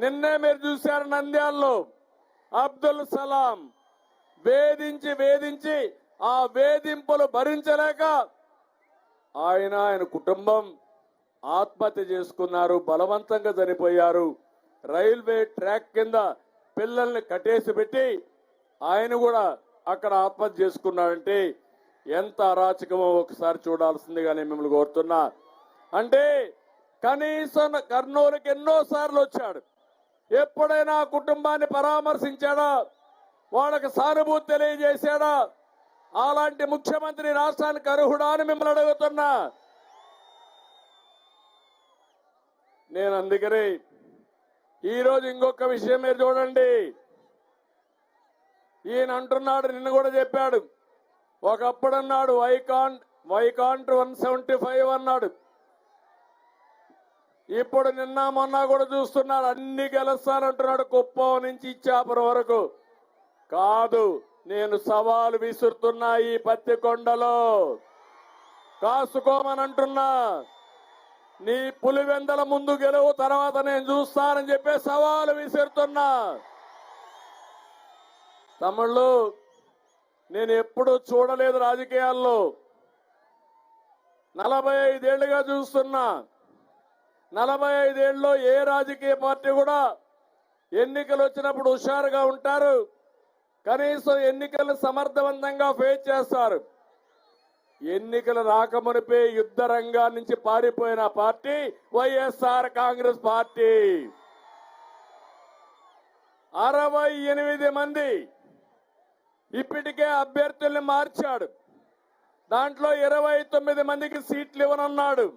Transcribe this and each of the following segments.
నిన్నే మీరు చూశారు నంద్యాలలో అబ్దుల్ సలాం వేధించి ఆ వేధింపులు భరించలేక ఆయన కుటుంబం ఆత్మహత్య చేసుకున్నారు, బలవంతంగా చనిపోయారు. రైల్వే ట్రాక్ కింద పిల్లల్ని కట్టేసి పెట్టి ఆయన కూడా అక్కడ ఆత్మహత్య చేసుకున్నాడంటే ఎంత అరాచకమో ఒకసారి చూడాల్సిందిగా నేను మిమ్మల్ని కోరుతున్నా. అంటే కనీసం కర్నూలుకి ఎన్నోసార్లు వచ్చాడు, ఎప్పుడైనా కుటుంబాన్ని పరామర్శించాడా, వాళ్ళకి సానుభూతి తెలియజేశాడా? అలాంటి ముఖ్యమంత్రి రాష్ట్రానికి అర్హుడా అని మిమ్మల్ని అడుగుతున్నా. నేను అందుకని ఈరోజు ఇంకొక విషయం మీరు చూడండి. ఈయన అంటున్నాడు, నిన్ను కూడా చెప్పాడు, ఒకప్పుడు అన్నాడు వైకాంట్ 175 అన్నాడు. ఇప్పుడు నిన్న మొన్న కూడా చూస్తున్నాడు, అన్ని గెలుస్తానంటున్నాడు. కుప్పం నుంచి ఇచ్చాపురం వరకు కాదు, నేను సవాలు విసురుతున్నా. ఈ పత్తికొండలో కాసుకోమని అంటున్నా. నీ పులివెందల ముందు గెలువు, తర్వాత నేను చూస్తానని చెప్పి సవాలు విసురుతున్నా. తమ్ముళ్ళు, నేను ఎప్పుడు చూడలేదు రాజకీయాల్లో, 45 ఏళ్లుగా చూస్తున్నా. 45 ఏళ్ళలో ఏ రాజకీయ పార్టీ కూడా ఎన్నికలు వచ్చినప్పుడు హుషారుగా ఉంటారు, కనీసం ఎన్నికలు సమర్థవంతంగా ఫేస్ చేస్తారు. ఎన్నికలు రాకమునిపే యుద్ధ రంగాల నుంచి పారిపోయిన పార్టీ వైఎస్ఆర్ కాంగ్రెస్ పార్టీ. 68 మంది ఇప్పటికే అభ్యర్థుల్ని మార్చాడు. దాంట్లో 29 మందికి సీట్లు ఇవ్వనున్నాడు.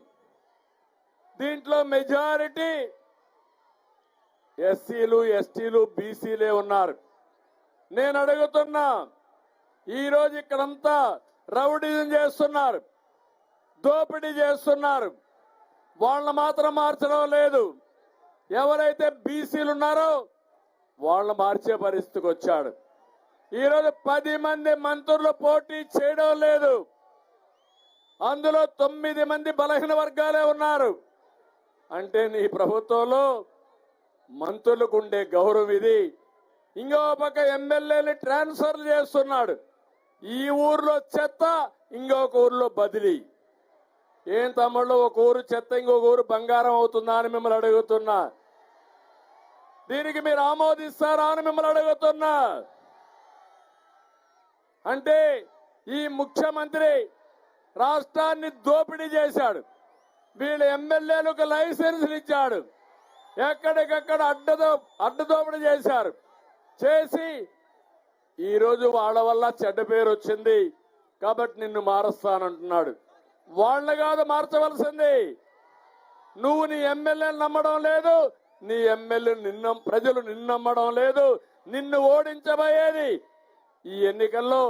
దీంట్లో మెజారిటీ ఎస్సీలు, ఎస్టీలు, బీసీలే ఉన్నారు. నేను అడుగుతున్నా, ఈరోజు ఇక్కడంతా రౌడీజం చేస్తున్నారు, దోపిడీ చేస్తున్నారు. వాళ్ళని మాత్రం మార్చడం లేదు. ఎవరైతే బీసీలు ఉన్నారో వాళ్ళని మార్చే పరిస్థితికి వచ్చాడు. ఈరోజు 10 మంది మంత్రులు పోటీ చేయడం లేదు. అందులో 9 మంది బలహీన వర్గాలే ఉన్నారు. అంటే నీ ప్రభుత్వంలో మంత్రులకు ఉండే గౌరవం ఇది. ఇంకో పక్క ఎమ్మెల్యేని ట్రాన్స్ఫర్ చేస్తున్నాడు. ఈ ఊర్లో చెత్త, ఇంకొక ఊర్లో బదిలీ. ఏం తమ్ముళ్ళు, ఒక ఊరు చెత్త ఇంకొక ఊరు బంగారం అవుతుందా అని మిమ్మల్ని అడుగుతున్నా. దీనికి మీరు ఆమోదిస్తారా అని మిమ్మల్ని అడుగుతున్నా. అంటే ఈ ముఖ్యమంత్రి రాష్ట్రాన్ని దోపిడీ చేశాడు. వీళ్ళ ఎమ్మెల్యేలకు లైసెన్సులు ఇచ్చాడు. ఎక్కడికక్కడ అడ్డదోపిడీ చేశారు. చేసి ఈరోజు వాళ్ళ వల్ల చెడ్డ పేరు వచ్చింది కాబట్టి నిన్ను మారుస్తానంటున్నాడు. వాళ్ళని కాదు మార్చవలసింది. నువ్వు నీ ఎమ్మెల్యేలు నమ్మడం లేదు, నీ ఎమ్మెల్యే ప్రజలు నిన్ను నమ్మడం లేదు. నిన్ను ఓడించబోయేది ఈ ఎన్నికల్లో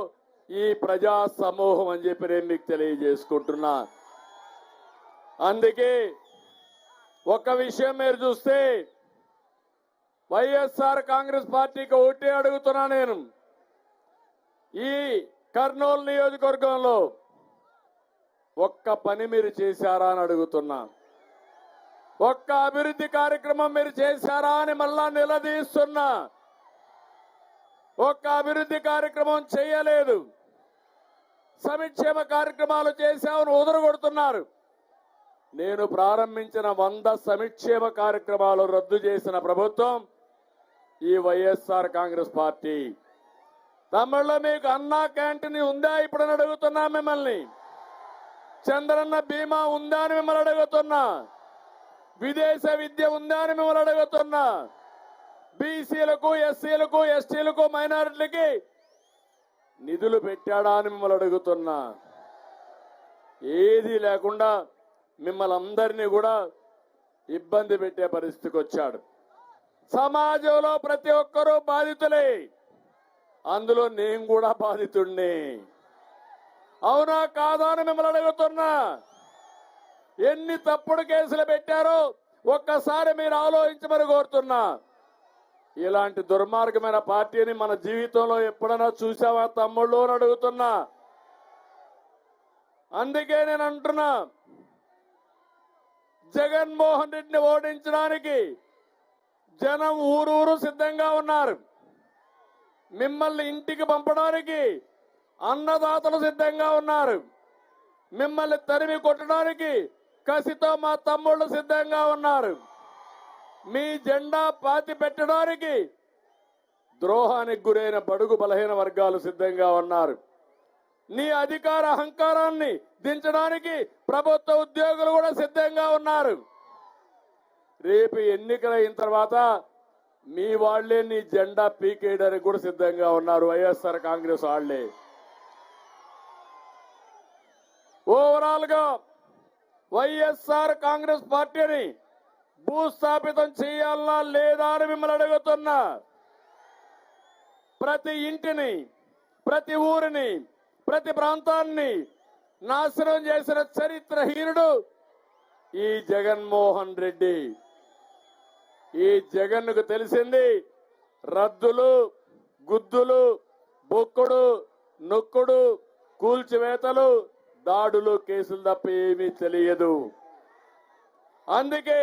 ఈ ప్రజా సమూహం అని చెప్పి నేను మీకు తెలియజేసుకుంటున్నా. అందుకే ఒక విషయం మీరు చూస్తే, వైఎస్ఆర్ కాంగ్రెస్ పార్టీకి ఒకటే అడుగుతున్నా. నేను ఈ కర్నూలు నియోజకవర్గంలో ఒక్క పని మీరు చేశారా అని అడుగుతున్నా. ఒక్క అభివృద్ధి కార్యక్రమం మీరు చేశారా అని మళ్ళా నిలదీస్తున్నా. ఒక్క అభివృద్ధి కార్యక్రమం చేయలేదు. సంక్షేమ కార్యక్రమాలు చేశామని ఉదరగొడుతున్నారు. నేను ప్రారంభించిన 100 సంక్షేమ కార్యక్రమాలు రద్దు చేసిన ప్రభుత్వం ఈ వైఎస్ఆర్ కాంగ్రెస్ పార్టీ. తమిళలో మీకు అన్నా క్యాంటీన్ ఉందా ఇప్పుడు అని అడుగుతున్నా మిమ్మల్ని. చంద్రన్న బీమా ఉందా అని మిమ్మల్ని అడుగుతున్నా. విదేశ విద్య ఉందా అని మిమ్మల్ని అడుగుతున్నా. బీసీలకు, ఎస్సీలకు, ఎస్టీలకు, మైనారిటీలకి నిధులు పెట్టాడా అని మిమ్మల్ని అడుగుతున్నా. ఏది లేకుండా మిమ్మల్ని అందరినీ కూడా ఇబ్బంది పెట్టే పరిస్థితికి వచ్చాడు. సమాజంలో ప్రతి ఒక్కరూ బాధితులే, అందులో నేను కూడా బాధితుడిని. అవునా కాదా అని మిమ్మల్ని అడుగుతున్నా. ఎన్ని తప్పుడు కేసులు పెట్టారో ఒక్కసారి మీరు ఆలోచించమని కోరుతున్నా. ఇలాంటి దుర్మార్గమైన పార్టీని మన జీవితంలో ఎప్పుడైనా చూసావా తమ్ముళ్ళు అని అడుగుతున్నా. అందుకే నేను అంటున్నా, జగన్మోహన్ రెడ్డిని ఓడించడానికి జనం ఊరూరు సిద్ధంగా ఉన్నారు. మిమ్మల్ని ఇంటికి పంపడానికి అన్నదాతలు సిద్ధంగా ఉన్నారు. మిమ్మల్ని తరిమి కొట్టడానికి కసితో మా తమ్ముళ్ళు సిద్ధంగా ఉన్నారు. మీ జెండా పాతి పెట్టడానికి ద్రోహానికి గురైన బడుగు బలహీన వర్గాలు సిద్ధంగా ఉన్నారు. నీ అధికార అహంకారాన్ని దించడానికి ప్రభుత్వ ఉద్యోగులు కూడా సిద్ధంగా ఉన్నారు. రేపు ఎన్నికలైన తర్వాత మీ వాళ్లే నీ జెండా పీకేయడానికి కూడా సిద్ధంగా ఉన్నారు. వైఎస్ఆర్ కాంగ్రెస్ వాళ్లే. ఓవరాల్ గా వైఎస్ఆర్ కాంగ్రెస్ పార్టీని భూస్థాపితం చేయాలా లేదా అని మిమ్మల్ని అడుగుతున్నా. ప్రతి ఇంటిని, ప్రతి ఊరిని, ప్రతి ప్రాంతాన్ని నాశనం చేసిన చరిత్రహీనుడు ఈ జగన్మోహన్ రెడ్డి. ఈ జగన్కు తెలిసింది రద్దులు, గుద్దులు, బొక్కుడు, నొక్కుడు, కూల్చివేతలు, దాడులు, కేసులు తప్ప ఏమీ తెలియదు. అందుకే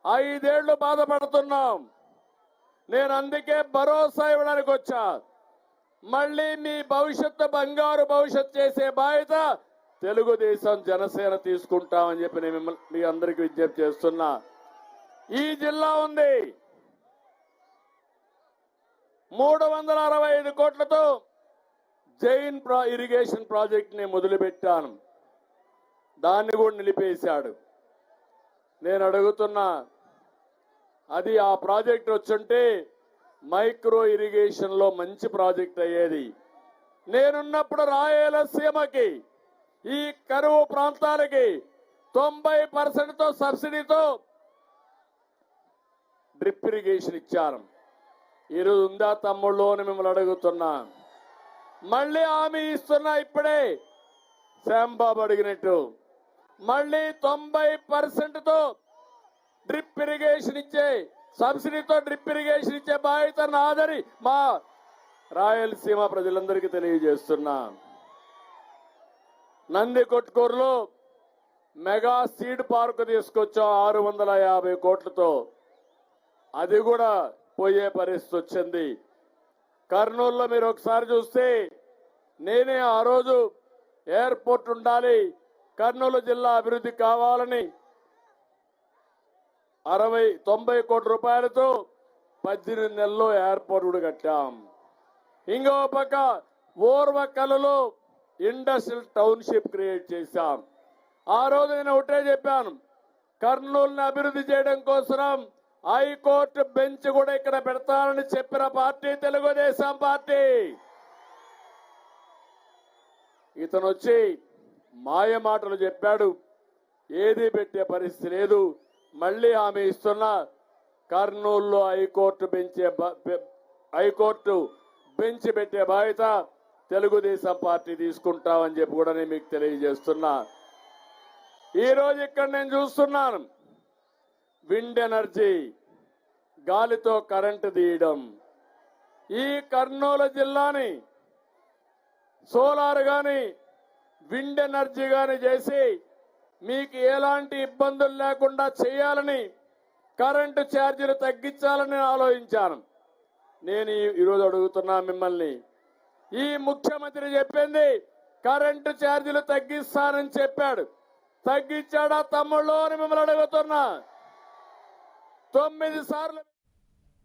5 ఏళ్లు బాధపడుతున్నాం. నేను అందుకే భరోసా ఇవ్వడానికి వచ్చా. మళ్ళీ మీ భవిష్యత్తు బంగారు భవిష్యత్తు చేసే బాధ్యత తెలుగుదేశం, జనసేన తీసుకుంటామని చెప్పి నేను మీ అందరికీ విజ్ఞప్తి చేస్తున్నా. ఈ జిల్లా ఉంది 365 కోట్లతో జైన్ ఇరిగేషన్ ప్రాజెక్ట్ ని మొదలుపెట్టాను. దాన్ని కూడా నిలిపేశాడు. నేను అడుగుతున్నా, అది ఆ ప్రాజెక్ట్ వచ్చుంటే మైక్రో ఇరిగేషన్ లో మంచి ప్రాజెక్ట్ అయ్యేది. నేనున్నప్పుడు రాయలసీమకి, ఈ కరువు ప్రాంతాలకి 90% సబ్సిడీతో డ్రిప్ ఇరిగేషన్ ఇచ్చారు. ఈరోజు ఉందా తమ్ముళ్ళు అని మిమ్మల్ని అడుగుతున్నా. మళ్ళీ హామీ ఇస్తున్నా. ఇప్పుడే శ్యాంబాబు అడిగినట్టు మళ్ళీ 90%తో డ్రిప్ ఇరిగేషన్ ఇచ్చే, సబ్సిడీతో డ్రిప్ ఇరిగేషన్ ఇచ్చే బాధ్యత నాదని మా రాయలసీమ ప్రజలందరికీ తెలియజేస్తున్నా. నందికొట్కూరులో మెగా సీడ్ పార్క్ తీసుకొచ్చాం 650 కోట్లతో. అది కూడా పోయే పరిస్థితి వచ్చింది. కర్నూలులో మీరు ఒకసారి చూస్తే నేనే ఆ రోజు ఎయిర్పోర్ట్ ఉండాలి, కర్నూలు జిల్లా అభివృద్ధి కావాలని 90 కోట్ల రూపాయలతో 18 నెలల్లో ఎయిర్పోర్ట్ కూడా కట్టాం. ఇంకో పక్క ఓర్వకల్లో ఇండస్ట్రియల్ టౌన్షిప్ క్రియేట్ చేశాం. ఆ రోజు నేను ఒకటే చెప్పాను, కర్నూలుని అభివృద్ధి చేయడం కోసం హైకోర్టు బెంచ్ కూడా ఇక్కడ పెడతానని చెప్పిన పార్టీ తెలుగుదేశం పార్టీ. ఇతను వచ్చి మాయ మాటలు చెప్పాడు. ఏది పెట్టే పరిస్థితి లేదు. మళ్ళీ హామీ ఇస్తున్నా, కర్నూలులో హైకోర్టు బెంచ్ పెట్టే బాధ్యత తెలుగుదేశం పార్టీ తీసుకుంటామని చెప్పి కూడా నేను మీకు తెలియజేస్తున్నా. ఈ రోజు ఇక్కడ నేను చూస్తున్నాను, విండ్ ఎనర్జీ, గాలితో కరెంటు తీయడం. ఈ కర్నూలు జిల్లాని సోలార్ గాని, విండ్ ఎనర్జీ గాని చేసి మీకు ఎలాంటి ఇబ్బందులు లేకుండా చేయాలని, కరెంటు ఛార్జీలు తగ్గించాలని ఆలోచించాను. నేను ఈరోజు అడుగుతున్నా మిమ్మల్ని, ఈ ముఖ్యమంత్రి చెప్పింది కరెంటు ఛార్జీలు తగ్గిస్తానని చెప్పాడు. తగ్గించాడా తమ్ముళ్ళు అని మిమ్మల్ని అడుగుతున్నా. 9 సార్లు